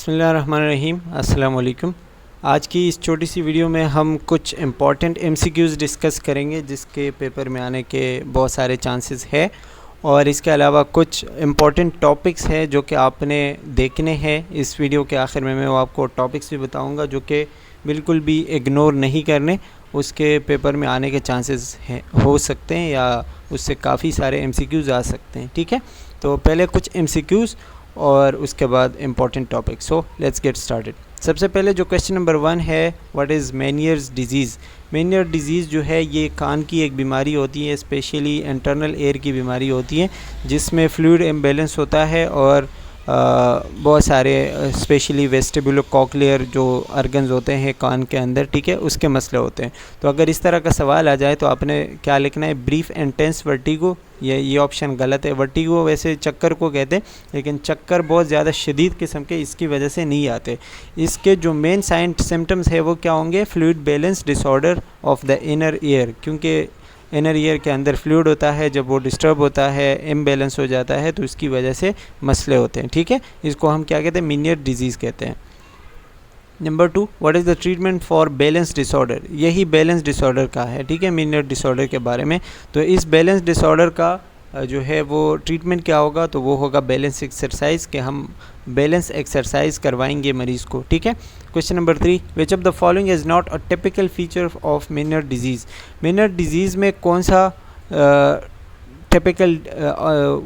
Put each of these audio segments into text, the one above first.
बिस्मिल्लाहिर्रहमानिर्रहीम। अस्सलाम वालेकुम। आज की इस छोटी सी वीडियो में हम कुछ इम्पॉर्टेंट एमसीक्यूज़ डिस्कस करेंगे जिसके पेपर में आने के बहुत सारे चांसेस है, और इसके अलावा कुछ इम्पॉर्टेंट टॉपिक्स हैं जो कि आपने देखने हैं। इस वीडियो के आखिर में मैं वो आपको टॉपिक्स भी बताऊंगा जो कि बिल्कुल भी इग्नोर नहीं करने, उसके पेपर में आने के चांसेस हैं, हो सकते हैं, या उससे काफ़ी सारे एमसीक्यूज़ आ सकते हैं। ठीक है, तो पहले कुछ एमसीक्यूज़ और उसके बाद important topic. So let's get started. सबसे पहले जो क्वेश्चन नंबर 1 है, what is मेनियर्स disease. Meniere disease जो है ये कान की एक बीमारी होती है, स्पेशली इंटरनल एयर की बीमारी होती है जिसमें फ्लूइड इम्बैलेंस होता है और बहुत सारे स्पेशली वेस्टिबुलो कॉक्लियर जो अर्गन्स होते हैं कान के अंदर, ठीक है, उसके मसले होते हैं। तो अगर इस तरह का सवाल आ जाए तो आपने क्या लिखना है, ब्रीफ इंटेंस वर्टिगो। ये ऑप्शन गलत है। वर्टिगो वैसे चक्कर को कहते हैं, लेकिन चक्कर बहुत ज़्यादा शदीद किस्म के इसकी वजह से नहीं आते। इसके जो मेन साइन सिम्टम्स है वो क्या होंगे, fluid balance disorder of the inner ear, क्योंकि इनर ईयर के अंदर फ्लूइड होता है, जब वो डिस्टर्ब होता है, इम्बैलेंस हो जाता है, तो इसकी वजह से मसले होते हैं। ठीक है, इसको हम क्या कहते हैं, मेनियर डिजीज़ कहते हैं। Number 2, what is the treatment for balance disorder. यही बैलेंस डिसऑर्डर का है, ठीक है, मेनियर डिसऑर्डर के बारे में। तो इस बैलेंस डिसऑर्डर का जो है वो ट्रीटमेंट क्या होगा, तो वो होगा बैलेंस एक्सरसाइज, कि हम बैलेंस एक्सरसाइज करवाएंगे मरीज़ को। ठीक है। Question number 3, which of the following is not a typical feature of Meniere disease. Meniere disease में कौन सा टिपिकल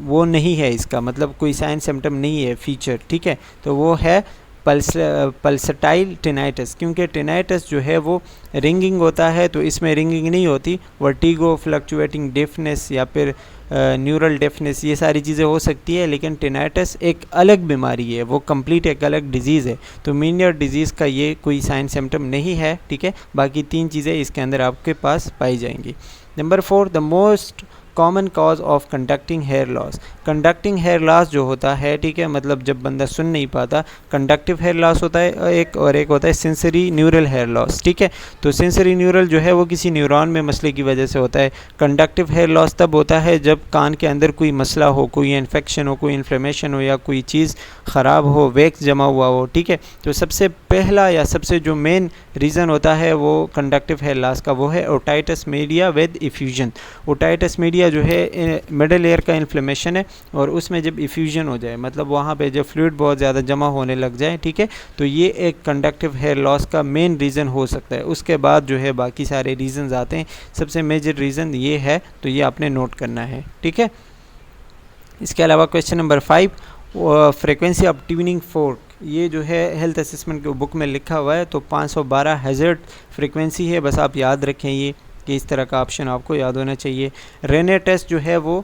वो नहीं है, इसका मतलब कोई साइन सिम्टम नहीं है, फीचर, ठीक है, तो वो है पल्सटाइल टिनाइटस, क्योंकि टिनाइटस जो है वो रिंगिंग होता है, तो इसमें रिंगिंग नहीं होती। वर्टिगो, फ्लक्चुएटिंग डेफनेस या फिर न्यूरल डेफनेस, ये सारी चीज़ें हो सकती है, लेकिन टिनाइटस एक अलग बीमारी है, वो कंप्लीट एक अलग डिजीज़ है। तो मेनियर डिजीज़ का ये कोई साइन सिम्टम नहीं है। ठीक है, बाकी 3 चीज़ें इसके अंदर आपके पास पाई जाएंगी। Number 4, the most common cause of conducting hair loss. Conducting hair loss जो होता है, ठीक है, मतलब जब बंदा सुन नहीं पाता, कंडक्टिव हेयर लॉस होता है एक, और एक होता है सेंसरी न्यूरल हेयर लॉस। ठीक है, तो सेंसरी न्यूरल जो है वो किसी न्यूरॉन में मसले की वजह से होता है। कंडक्टिव हेयर लॉस तब होता है जब कान के अंदर कोई मसला हो, कोई इन्फेक्शन हो, कोई इन्फ्लेमेशन हो, या कोई चीज़ ख़राब हो, वैक्स जमा हुआ हो। ठीक है, तो सबसे पहला या सबसे जो मेन रीज़न होता है वो कंडक्टिव हेयर लॉस का, वो है otitis media with effusion. Otitis media जो है मिडल एयर का इन्फ्लेमेशन है, और उसमें जब इफ्यूजन हो जाए, मतलब वहाँ पे जब फ्लूइड बहुत ज़्यादा जमा होने लग जाए, ठीक है, तो ये एक कंडक्टिव हेयर लॉस का मेन रीज़न हो सकता है। उसके बाद जो है बाकी सारे रीज़न्स आते हैं, सबसे मेजर रीज़न ये है, तो ये आपने नोट करना है। ठीक है, इसके अलावा question number 5, frequency of tuning fork. ये जो है हेल्थ असेसमेंट के बुक में लिखा हुआ है, तो 512 हैज़र्ड फ्रीक्वेंसी है, बस आप याद रखें ये, कि इस तरह का ऑप्शन आपको याद होना चाहिए। रेने टेस्ट जो है वो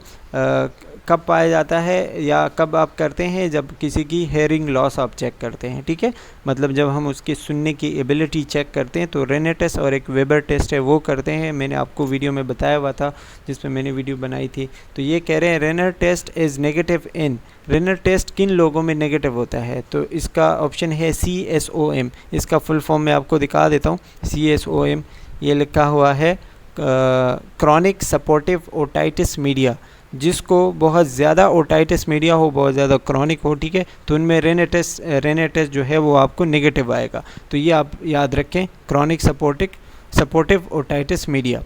कब पाया जाता है, या कब आप करते हैं, जब किसी की हेयरिंग लॉस आप चेक करते हैं। ठीक है, मतलब जब हम उसकी सुनने की एबिलिटी चेक करते हैं, तो रेने टेस्ट और एक वेबर टेस्ट है वो करते हैं। मैंने आपको वीडियो में बताया हुआ था, जिसमें मैंने वीडियो बनाई थी। तो ये कह रहे हैं Rinne test is negative in. Rinne test किन लोगों में नेगेटिव होता है, तो इसका ऑप्शन है CSOM। इसका फुल फॉर्म मैं आपको दिखा देता हूँ। CSOM ये लिखा हुआ है क्रॉनिक सपोर्टिव ओटाइटिस मीडिया, जिसको बहुत ज़्यादा ओटाइटिस मीडिया हो, बहुत ज़्यादा क्रॉनिक हो, ठीक है, तो उनमें रेनेटेस जो है वो आपको नेगेटिव आएगा। तो ये आप याद रखें, chronic suppurative otitis media.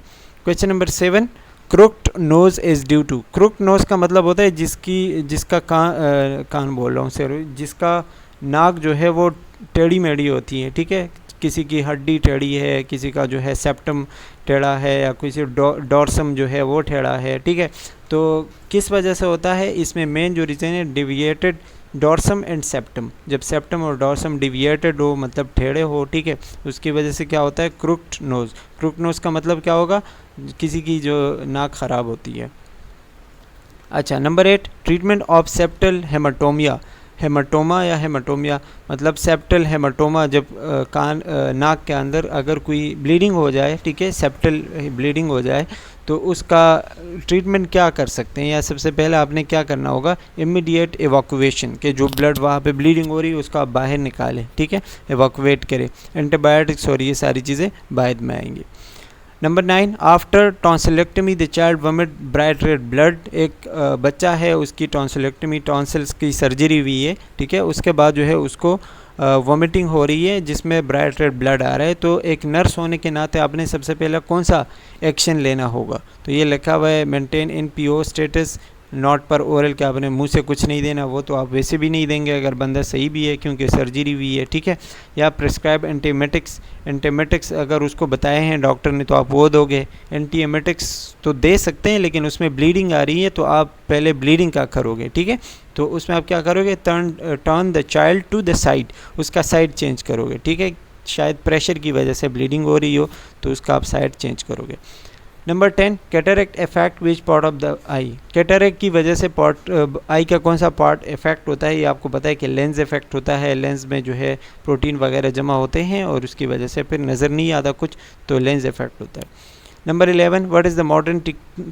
Question number 7, crooked nose is due to. Crooked nose का मतलब होता है जिसका कान बोल रहा हूँ सर, जिसका नाक जो है वो टेढ़ी मेढ़ी होती है। ठीक है, किसी की हड्डी टेढ़ी है, किसी का जो है सेप्टम टेढ़ा है, या किसी डॉर्सम जो है वो टेढ़ा है। ठीक है, तो किस वजह से होता है, इसमें मेन जो रीज़न है डिविएटेड डॉर्सम एंड सेप्टम। जब सेप्टम और डॉर्सम डिविएटेड हो, मतलब टेढ़े हो, ठीक है, उसकी वजह से क्या होता है, क्रुक्ड नोज़। क्रुक्ड नोज़ का मतलब क्या होगा, किसी की जो नाक ख़राब होती है। अच्छा, number 8, treatment of septal haematomia. Haematoma या हेमाटोमिया मतलब सेप्टल हेमाटोमा, जब नाक के अंदर अगर कोई ब्लीडिंग हो जाए, ठीक है, सेप्टल ब्लीडिंग हो जाए, तो उसका ट्रीटमेंट क्या कर सकते हैं, या सबसे पहले आपने क्या करना होगा, इमीडिएट एवाकुएशन, के जो ब्लड वहाँ पे ब्लीडिंग हो रही है उसका बाहर निकालें। ठीक है, एवाकुएट करें, एंटीबायोटिक्स और ये सारी चीज़ें बाद में आएंगी। Number 9, after tonsillectomy the child vomit bright red blood. एक बच्चा है, उसकी टॉन्सिलेक्टमी, टॉन्सिल्स की सर्जरी हुई है, ठीक है, उसके बाद जो है उसको वॉमिटिंग हो रही है जिसमें ब्राइट रेड ब्लड आ रहा है। तो एक नर्स होने के नाते आपने सबसे पहले कौन सा एक्शन लेना होगा? तो ये लिखा हुआ है maintain in PO status, not पर ओरल, के आपने मुंह से कुछ नहीं देना, वो तो आप वैसे भी नहीं देंगे अगर बंदा सही भी है क्योंकि सर्जरी हुई है, ठीक है। या प्रिस्क्राइब एंटीमेटिक्स, एंटीमेटिक्स अगर उसको बताए हैं डॉक्टर ने तो आप वो दोगे। एंटीएमेटिक्स तो दे सकते हैं लेकिन उसमें ब्लीडिंग आ रही है तो आप पहले ब्लीडिंग का करोगे, ठीक है। तो उसमें आप क्या करोगे? Turn the child to the side, उसका साइड चेंज करोगे, ठीक है। शायद प्रेशर की वजह से ब्लीडिंग हो रही हो तो उसका आप साइड चेंज करोगे। Number 10, cataract effect which part of the I. Cataract की वजह से आई का कौन सा पार्ट इफेक्ट होता है? ये आपको पता है कि लेंस इफेक्ट होता है। लेंस में जो है प्रोटीन वगैरह जमा होते हैं और उसकी वजह से फिर नज़र नहीं आता कुछ, तो लेंस इफेक्ट होता है। Number 11, what is the modern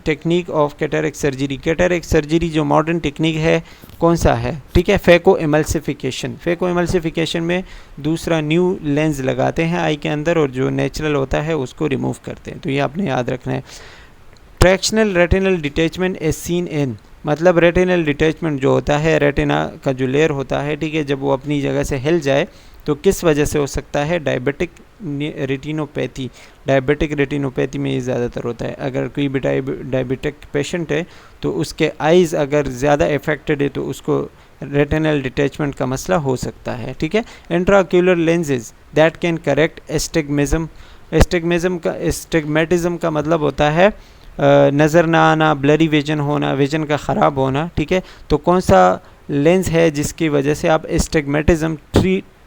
technique of cataract surgery. Cataract surgery जो मॉडर्न टेक्निक है कौन सा है? ठीक है, फेको एमल्सिफिकेशन। फेको एमल्सिफिकेशन में दूसरा न्यू लेंस लगाते हैं आई के अंदर और जो नेचुरल होता है उसको रिमूव करते हैं, तो ये आपने याद रखना है। Tractional retinal detachment as seen in, मतलब रेटिनल डिटैचमेंट जो होता है, रेटिना का जो लेयर होता है, ठीक है, जब वो अपनी जगह से हिल जाए तो किस वजह से हो सकता है? Diabetic retinopathy. डायबिटिक रेटिनोपैथी में ये ज़्यादातर होता है। अगर कोई भी डायबिटिक पेशेंट है तो उसके आइज़ अगर ज़्यादा इफेक्टेड है तो उसको रेटिनल डिटैचमेंट का मसला हो सकता है, ठीक है। Intraocular lenses that can correct astigmatism. Astigmatism का मतलब होता है नज़र ना आना, ब्लरी विजन होना, विजन का ख़राब होना, ठीक है। तो कौन सा लेंस है जिसकी वजह से आप एस्टिग्मेटिज्म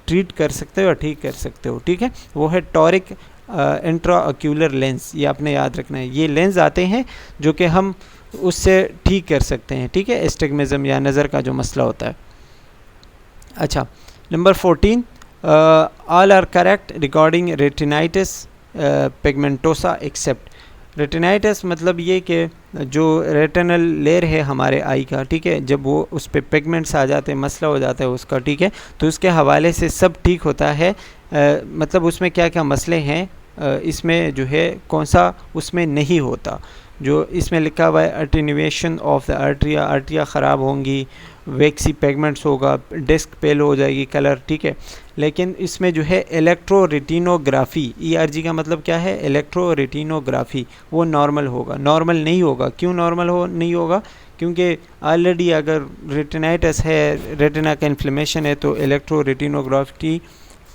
ट्रीट कर सकते हो और ठीक कर सकते हो, ठीक है? वो है टॉरिक इंट्राक्यूलर लेंस। ये आपने याद रखना है। ये लेंस आते हैं जो कि हम उससे ठीक कर सकते हैं, ठीक है, एस्टिग्मेटिज्म या नज़र का जो मसला होता है। अच्छा, number 14, all are correct regarding retinitis pigmentosa except. Retinitis मतलब ये कि जो रेटिनल लेयर है हमारे आई का, ठीक है, जब वो उस पर पिगमेंट्स आ जाते हैं, मसला हो जाता है उसका, ठीक है, तो उसके हवाले से सब ठीक होता है। मतलब उसमें क्या क्या मसले हैं, इसमें जो है कौन सा उसमें नहीं होता। जो इसमें लिखा हुआ है अटेन्यूएशन ऑफ द आर्टरिया, आर्टरिया ख़राब होंगी, वैक्सी पिगमेंट्स होगा, डिस्क पेल हो जाएगी कलर, ठीक है। लेकिन इसमें जो है इलेक्ट्रो रेटिनोग्राफी, ERG का मतलब क्या है? इलेक्ट्रो रेटिनोग्राफी, वो नॉर्मल होगा। नॉर्मल नहीं होगा, क्यों नॉर्मल नहीं होगा? क्योंकि ऑलरेडी अगर रेटिनाइटिस है, रेटिना का इन्फ्लेमेशन है, तो इलेक्ट्रो रेटिनोग्राफी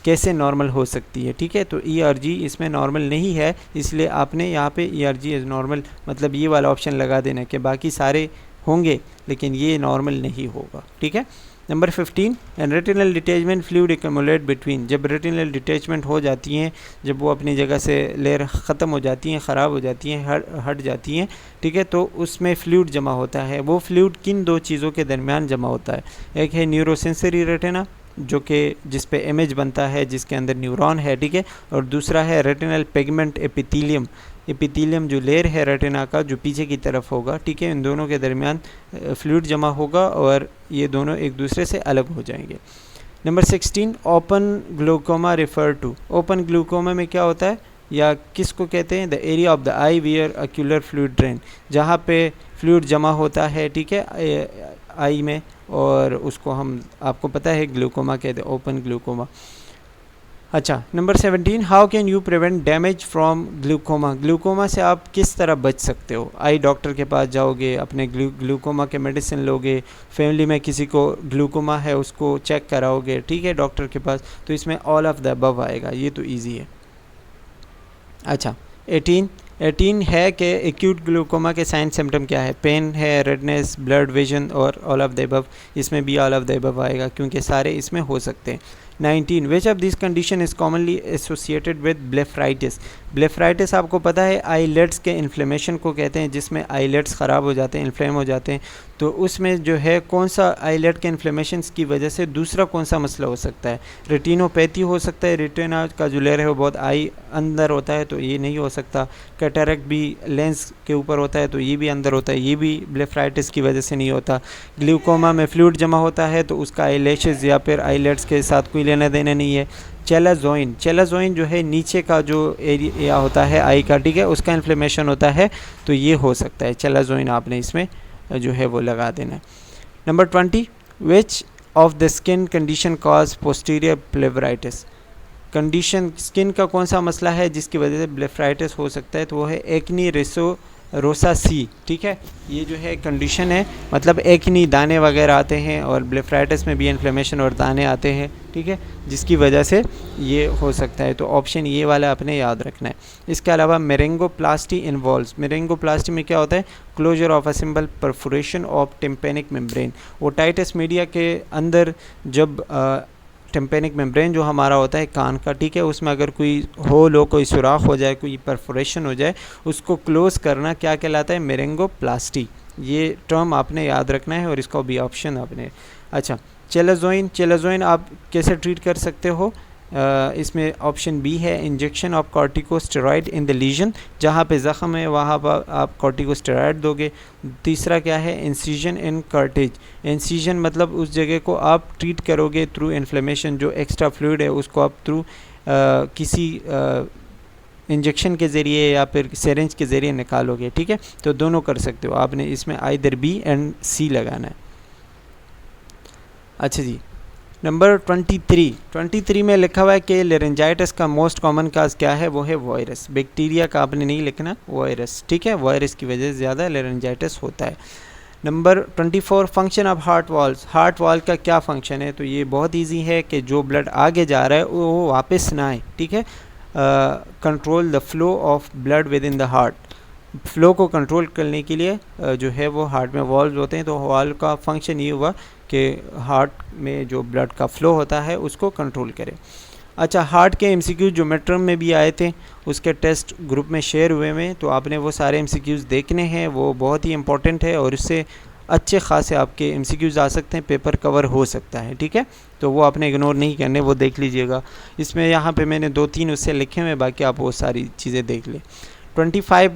कैसे नॉर्मल हो सकती है, ठीक है। तो ERG इसमें नॉर्मल नहीं है, इसलिए आपने यहाँ पे ERG इज़ नॉर्मल मतलब ये वाला ऑप्शन लगा देना कि बाकी सारे होंगे लेकिन ये नॉर्मल नहीं होगा, ठीक है। Number 15, and retinal detachment fluid accumulate between. जब रेटिनल डिटैचमेंट हो जाती हैं, जब वो अपनी जगह से लेयर ख़त्म हो जाती हैं, ख़राब हो जाती हैं, हट जाती हैं, ठीक है, तो उसमें फ्लूइड जमा होता है। वो फ्लूइड किन दो चीज़ों के दरमियान जमा होता है? एक है न्यूरोसेंसरी रेटिना जो कि जिस पे इमेज बनता है, जिसके अंदर न्यूरॉन है, ठीक है, और दूसरा है रेटिनल पिगमेंट एपिथेलियम। एपिथेलियम जो लेयर है रेटिना का जो पीछे की तरफ होगा, ठीक है, इन दोनों के दरमियान फ्लूइड जमा होगा और ये दोनों एक दूसरे से अलग हो जाएंगे। Number 16, open glaucoma refer to. Open glaucoma में क्या होता है या किसको कहते हैं? The area of the eye where ocular fluid drain, जहाँ पे फ्लूइड जमा होता है, ठीक है, आई में, और उसको हम आपको पता है ग्लूकोमा कहते हैं, ओपन ग्लूकोमा। अच्छा, number 17, how can you prevent damage from glaucoma. Glaucoma से आप किस तरह बच सकते हो? आई डॉक्टर के पास जाओगे, अपने ग्लूकोमा के मेडिसिन लोगे, फैमिली में किसी को ग्लूकोमा है उसको चेक कराओगे, ठीक है, डॉक्टर के पास, तो इसमें ऑल ऑफ द अबव आएगा, ये तो ईजी है। अच्छा, 18 है कि एक्यूट ग्लूकोमा के साइन सिम्टम क्या है? पेन है, रेडनेस, ब्लड विजन और ऑल ऑफ द अबव। इसमें भी ऑल ऑफ द अबव आएगा क्योंकि सारे इसमें हो सकते हैं। 19, which of this condition is commonly associated with blepharitis. Blepharitis आपको पता है आईलेट्स के इन्फ्लेमेशन को कहते हैं, जिसमें आईलेट्स ख़राब हो जाते हैं, इन्फ्लेम हो जाते हैं। तो उसमें जो है कौन सा आईलेट के इन्फ्लेमेशन की वजह से दूसरा कौन सा मसला हो सकता है? रेटिनोपैथी हो सकता है, रेटिना का जो लेयर है वो बहुत आई अंदर होता है तो ये नहीं हो सकता। कैटरेक्ट भी लेंस के ऊपर होता है तो ये भी अंदर होता है, ये भी ब्लेफराइटिस की वजह से नहीं होता। ग्लूकोमा में फ्लूइड जमा होता है तो उसका आईलैशेस या फिर आईलेट्स के साथ कोई लेना देना नहीं है। चेलाजोइन, चेलाजोइन जो है नीचे का जो एरिया होता है आई का, ठीक है, उसका इन्फ्लेमेशन होता है, तो ये हो सकता है। चेलाजोइन आपने इसमें जो है वो लगा देना है। Number 20, which of the skin condition cause posterior blepharitis, condition skin का कौन सा मसला है जिसकी वजह से ब्लेफराइटिस हो सकता है, तो वो है एक्नी रोसासी, ठीक है। ये जो है कंडीशन है, मतलब एक्नी दाने वगैरह आते हैं और ब्लेफराइटिस में भी इन्फ्लेमेशन और दाने आते हैं, ठीक है, जिसकी वजह से ये हो सकता है। तो ऑप्शन ये वाला अपने याद रखना है। इसके अलावा मेरिंगोप्लास्टी इन्वॉल्व्स, मेरिंगोप्लास्टी में क्या होता है, closure of a simple perforation of tympanic membrane. Otitis media के अंदर जब टिम्पेनिक मेम्ब्रेन जो हमारा होता है कान का, ठीक है, उसमें अगर कोई होल हो, कोई सुराख हो जाए, कोई परफोरेशन हो जाए, उसको क्लोज करना क्या कहलाता है, मेरिंगोप्लास्टी। ये टर्म आपने याद रखना है और इसका भी ऑप्शन आपने। अच्छा, चेलाजोइन, चेलाजोइन आप कैसे ट्रीट कर सकते हो, इसमें ऑप्शन बी है, injection of corticosteroid in the lesion, जहाँ पे ज़ख़म है वहाँ पर आप कॉर्टिकोस्टेरॉइड दोगे। तीसरा क्या है, इंसिजन इन कार्टेज, इंसिजन मतलब उस जगह को आप ट्रीट करोगे थ्रू इन्फ्लेमेशन, जो एक्स्ट्रा फ्लूइड है उसको आप थ्रू किसी इंजेक्शन के ज़रिए या फिर सिरिंज के ज़रिए निकालोगे, ठीक है। तो दोनों कर सकते हो आपने, इसमें आइदर बी एंड सी लगाना है। अच्छा जी, नंबर 23 में लिखा हुआ है कि लेरेंजाइटिस का मोस्ट कॉमन काज क्या है, वो है वायरस। बैक्टीरिया का आपने नहीं लिखना, वायरस, ठीक है, वायरस की वजह से ज़्यादा लेरेंजाइटिस होता है। Number 24, function of heart walls, heart wall का क्या फंक्शन है, तो ये बहुत इजी है कि जो ब्लड आगे जा रहा है वो वापस ना आए, ठीक है। Control the flow of blood with in the heart, flow को कंट्रोल करने के लिए जो है वो हार्ट में वॉल्व होते हैं, तो वॉल्व का फंक्शन ये हुआ कि हार्ट में जो ब्लड का फ़्लो होता है उसको कंट्रोल करे। अच्छा, हार्ट के एमसीक्यू जो मिड टर्म में भी आए थे, उसके टेस्ट ग्रुप में शेयर हुए हैं, तो आपने वो सारे एमसीक्यूज़ देखने हैं, वो बहुत ही इंपॉर्टेंट है और उससे अच्छे खासे आपके एमसीक्यूज़ आ सकते हैं, पेपर कवर हो सकता है, ठीक है। तो वो आपने इग्नोर नहीं करने, वो देख लीजिएगा। इसमें यहाँ पे मैंने 2-3 उससे लिखे हुए, बाकी आप वो सारी चीज़ें देख लें। 25,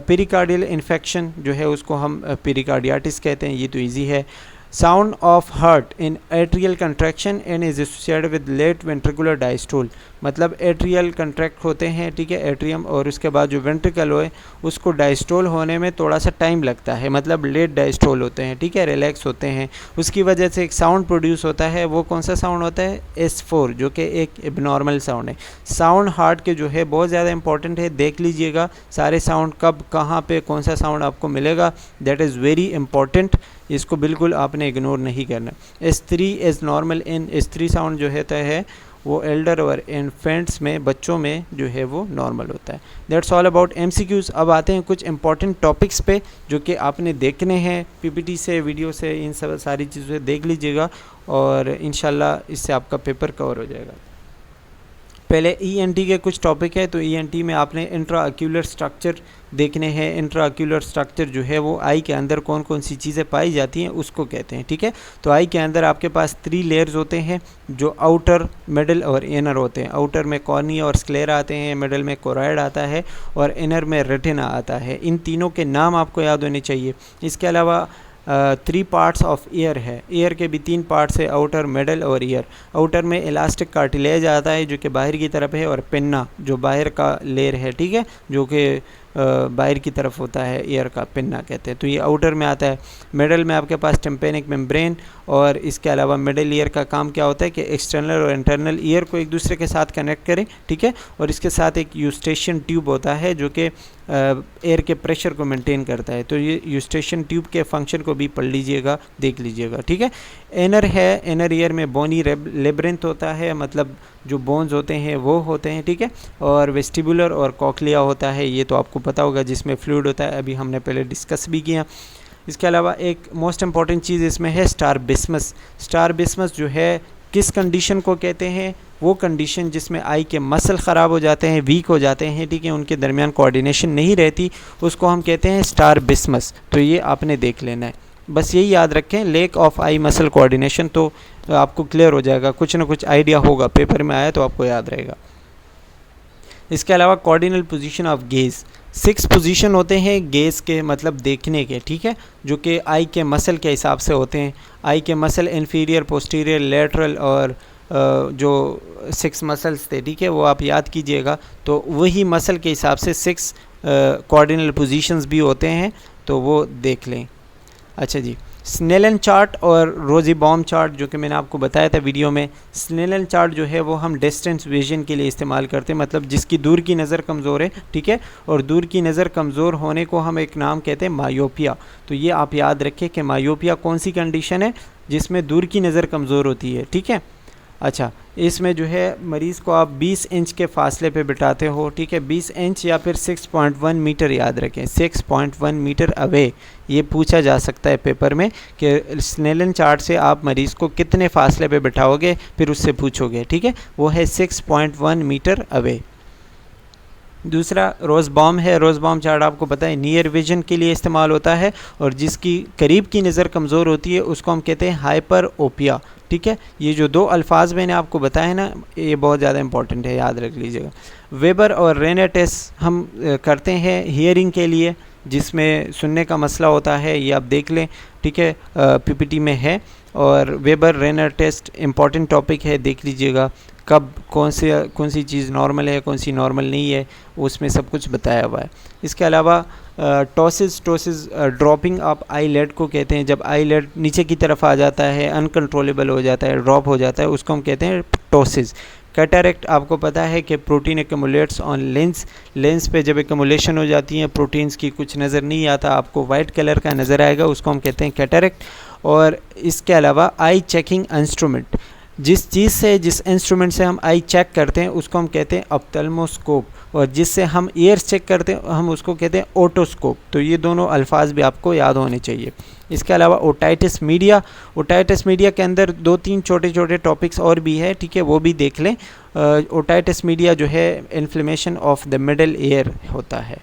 पेरिकार्डियल इन्फेक्शन जो है उसको हम पेरिकार्डियाटिस कहते हैं, ये तो इजी है। Sound of heart in atrial contraction and is associated with late ventricular diastole, मतलब एट्रियल कंट्रैक्ट होते हैं, ठीक है, एट्रियम, और उसके बाद जो वेंट्रिकल होए उसको डायस्टोल होने में थोड़ा सा टाइम लगता है, मतलब लेट डायस्टोल होते हैं, ठीक है, रिलैक्स होते हैं, उसकी वजह से एक साउंड प्रोड्यूस होता है। वो कौन सा साउंड होता है, S4, जो कि एक एबनॉर्मल साउंड है। साउंड हार्ट के जो है बहुत ज़्यादा इंपॉर्टेंट है, देख लीजिएगा सारे साउंड कब कहाँ पे कौन सा साउंड आपको मिलेगा, दैट इज़ वेरी इंपॉर्टेंट, इसको बिल्कुल आपने इग्नोर नहीं करना। S3 is normal in, S3 sound जो है वो एल्डर और इन्फेंट्स में, बच्चों में जो है वो नॉर्मल होता है। That's all about MCQs। अब आते हैं कुछ इंपॉर्टेंट टॉपिक्स पे जो कि आपने देखने हैं PPT से, वीडियो से, इन सब सारी चीज़ों से देख लीजिएगा और इंशाल्लाह इससे आपका पेपर कवर हो जाएगा। पहले ENT के कुछ टॉपिक है, तो ENT में आपने इंट्राअक्यूलर स्ट्रक्चर देखने हैं। इंट्राअक्यूलर स्ट्रक्चर जो है वो आई के अंदर कौन कौन सी चीज़ें पाई जाती हैं उसको कहते हैं, ठीक है। तो आई के अंदर आपके पास 3 लेयर्स होते हैं जो आउटर, मिडल और इनर होते हैं। आउटर में कॉर्निया और स्क्लेरा आते हैं, मिडल में कोरॉइड आता है और इनर में रेटिना आता है। इन तीनों के नाम आपको याद होने चाहिए। इसके अलावा 3 पार्ट्स ऑफ ईयर है, ईयर के भी 3 पार्ट्स है, आउटर, मिडल और ईयर। आउटर में इलास्टिक कार्टिलेज आता है जो कि बाहर की तरफ है, और पिन्ना जो बाहर का लेयर है, ठीक है, जो कि बाहर की तरफ होता है, ईयर का पिन्ना कहते हैं, तो ये आउटर में आता है। मिडल में आपके पास टिम्पेनिक मेम्ब्रेन, और इसके अलावा मिडल ईयर का काम क्या होता है कि एक्सटर्नल और इंटरनल ईयर को एक दूसरे के साथ कनेक्ट करें, ठीक है, और इसके साथ एक यूस्टेशन ट्यूब होता है जो कि एयर के प्रेशर को मेंटेन करता है। तो ये यूस्टेशन ट्यूब के फंक्शन को भी पढ़ लीजिएगा, देख लीजिएगा, ठीक है। इनर है, इनर ईयर में बोनी लेब्रिंथ होता है, मतलब जो बोन्स होते हैं वो होते हैं, ठीक है, और वेस्टिबुलर और कॉक्लिया होता है, ये तो आपको पता होगा, जिसमें फ्लूइड होता है, अभी हमने पहले डिस्कस भी किया। इसके अलावा एक मोस्ट इंपॉर्टेंट चीज़ इसमें है स्टारबिस्मस। स्टारबिस्मस जो है किस कंडीशन को कहते हैं, वो कंडीशन जिसमें आई के मसल ख़राब हो जाते हैं, वीक हो जाते हैं, ठीक है, उनके दरमियान कोऑर्डिनेशन नहीं रहती, उसको हम कहते हैं स्टारबिस्मस। तो ये आपने देख लेना है, बस यही याद रखें, lake of I muscle coordination, तो आपको क्लियर हो जाएगा, कुछ ना कुछ आइडिया होगा, पेपर में आया तो आपको याद रहेगा। इसके अलावा cardinal position of gaze, 6 position होते हैं गेज़ के, मतलब देखने के, ठीक है, जो कि आई के मसल के हिसाब से होते हैं। आई के मसल इंफीरियर, पोस्टीरियर, लेटरल और जो 6 मसल्स थे, ठीक है, वो आप याद कीजिएगा। तो वही मसल के हिसाब से 6 कॉर्डिनल पोजीशंस भी होते हैं, तो वो देख लें। अच्छा जी, स्नेलन चार्ट और रोज़ीबॉम चार्ट जो कि मैंने आपको बताया था वीडियो में। स्नेलन चार्ट जो है वो हम डिस्टेंस विजन के लिए इस्तेमाल करते हैं, मतलब जिसकी दूर की नज़र कमज़ोर है, ठीक है, और दूर की नज़र कमज़ोर होने को हम एक नाम कहते हैं मायोपिया। तो ये आप याद रखें कि मायोपिया कौन सी कंडीशन है जिसमें दूर की नज़र कमज़ोर होती है, ठीक है। अच्छा, इसमें जो है मरीज़ को आप 20 इंच के फासले पे बिठाते हो, ठीक है, 20 इंच या फिर 6.1 मीटर, याद रखें 6.1 मीटर अवे। ये पूछा जा सकता है पेपर में कि स्नेलन चार्ट से आप मरीज़ को कितने फासले पे बिठाओगे, फिर उससे पूछोगे, ठीक है, वो है 6.1 मीटर अवे। दूसरा रोज़बॉम है। रोज़बॉम चार्ट आपको पता है नियर विजन के लिए इस्तेमाल होता है, और जिसकी करीब की नज़र कमज़ोर होती है उसको हम कहते हैं हाइपर ओपिया, ठीक है। ये जो 2 अल्फाज मैंने आपको बताए ना, ये बहुत ज़्यादा इंपॉर्टेंट है, याद रख लीजिएगा। वेबर और रेनर टेस्ट हम करते हैं हियरिंग के लिए, जिसमें सुनने का मसला होता है, ये आप देख लें, ठीक है, पीपीटी में है। और वेबर रेनर टेस्ट इम्पॉर्टेंट टॉपिक है, देख लीजिएगा कब कौन सी चीज़ नॉर्मल है, कौन सी नॉर्मल नहीं है, उसमें सब कुछ बताया हुआ है। इसके अलावा टॉसिस ड्रॉपिंग आप आईलेड को कहते हैं, जब आईलेड नीचे की तरफ आ जाता है, अनकंट्रोलेबल हो जाता है, ड्रॉप हो जाता है, उसको हम कहते हैं टॉसिस। कैटरेक्ट आपको पता है कि प्रोटीन एकमुलेट्स ऑन लेंस पे जब एकमुलेशन हो जाती है प्रोटीन्स की, कुछ नज़र नहीं आता, आपको वाइट कलर का नज़र आएगा, उसको हम कहते हैं कैटरेक्ट। और इसके अलावा आई चेकिंग इंस्ट्रूमेंट, जिस इंस्ट्रूमेंट से हम आई चेक करते हैं उसको हम कहते हैं ऑप्थेल्मोस्कोप, और जिससे हम ईयर्स चेक करते हैं हम उसको कहते हैं ओटोस्कोप। तो ये दोनों अल्फाज भी आपको याद होने चाहिए। इसके अलावा ओटाइटिस मीडिया के अंदर 2-3 छोटे छोटे टॉपिक्स और भी है, ठीक है, वो भी देख लें। ओटाइटिस मीडिया जो है inflammation of the middle ear होता है,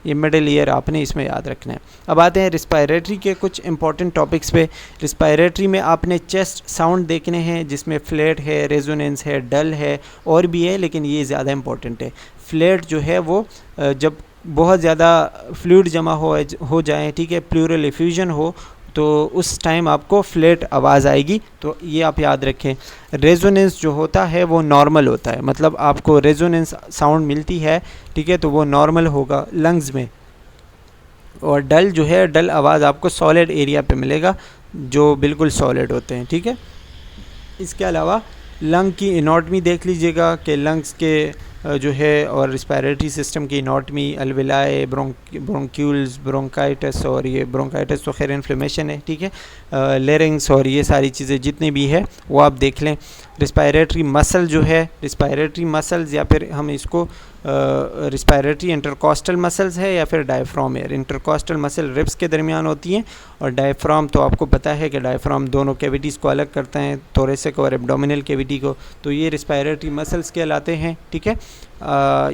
ये मिडल ईयर आपने इसमें याद रखना है। अब आते हैं रिस्पायरेटरी के कुछ इंपॉर्टेंट टॉपिक्स पे। रिस्पायरेटरी में आपने चेस्ट साउंड देखने हैं, जिसमें फ्लैट है, रेजोनेंस है, डल है, और भी है, लेकिन ये ज़्यादा इंपॉर्टेंट है। फ्लैट जो है वो जब बहुत ज़्यादा फ्लूइड जमा हो जाए, ठीक है, प्लूरल इफ्यूजन हो, तो उस टाइम आपको फ्लैट आवाज़ आएगी, तो ये आप याद रखें। रेजोनेंस जो होता है वो नॉर्मल होता है, मतलब आपको रेजोनेंस साउंड मिलती है, ठीक है, तो वो नॉर्मल होगा लंग्स में। और डल जो है, डल आवाज़ आपको सॉलिड एरिया पे मिलेगा, जो बिल्कुल सॉलिड होते हैं, ठीक है। इसके अलावा लंग की एनाटॉमी देख लीजिएगा कि लंग्स के जो है और रिस्पायरेटरी सिस्टम की एनाटॉमी, अलविलाए, ब्रोंक्यूल्स, ब्रोंकाइटिस, और ये ब्रोंकाइटिस तो खैर इन्फ्लेमेशन है, ठीक है, लेरिंग्स, और ये सारी चीज़ें जितनी भी है वो आप देख लें। रिस्पायरेटरी मसल जो है, रिस्पायरेटरी मसल्स, या फिर हम इसको रिस्पायरेटरी इंटरकॉस्टल मसल्स है या फिर डायफ्राम है। इंटरकॉस्टल मसल रिब्स के दरमियान होती हैं, और डायफ्राम तो आपको पता है कि डायफ्राम दोनों कैविटीज़ को अलग करता है, थोरेसिक और एब्डोमिनल कैविटी को, तो ये रिस्पायरेटरी मसल्स कहलाते हैं, ठीक है,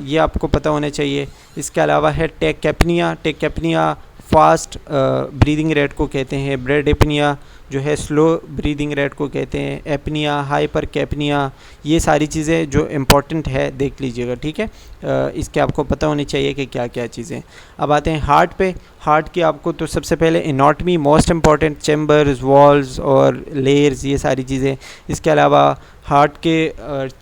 ये आपको पता होना चाहिए। इसके अलावा है टेकैप्निया फास्ट ब्रीदिंग रेट को कहते हैं, ब्रेड एपनिया जो है स्लो ब्रीदिंग रेट को कहते हैं, एपनिया, हाइपर कैपनिया, ये सारी चीज़ें जो इम्पोर्टेंट है देख लीजिएगा, ठीक है, इसके आपको पता होनी चाहिए कि क्या क्या चीज़ें। अब आते हैं हार्ट पे। हार्ट की आपको तो सबसे पहले anatomy most important, chambers, walls और लेयर्स, ये सारी चीज़ें। इसके अलावा हार्ट के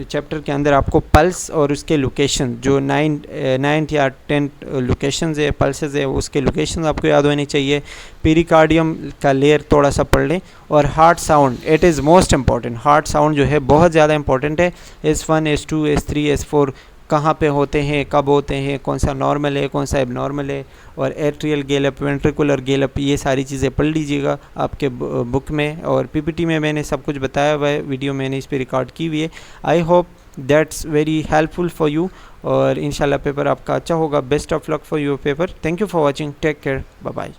चैप्टर के अंदर आपको पल्स और उसके लोकेशन, जो 9 या 10 लोकेशंस है, पल्सेस है, उसके लोकेशन आपको याद होने चाहिए। पेरिकार्डियम का लेयर थोड़ा सा पढ़ लें। और heart sound, it is most important. Heart sound जो है बहुत ज़्यादा इंपॉर्टेंट है। S1, S2, S3, S4 कहाँ पे होते हैं, कब होते हैं, कौन सा नॉर्मल है, कौन सा एबनॉर्मल है, और एट्रियल गैलप, वेंट्रिकुलर गैलप, ये सारी चीज़ें पढ़ लीजिएगा आपके बुक में, और पीपीटी में मैंने सब कुछ बताया हुआ है, वीडियो मैंने इस पर रिकॉर्ड की हुई है। I hope that's very helpful for you, और इंशाल्लाह पेपर आपका अच्छा होगा। Best of luck for your paper. Thank you for watching, take care, bye bye.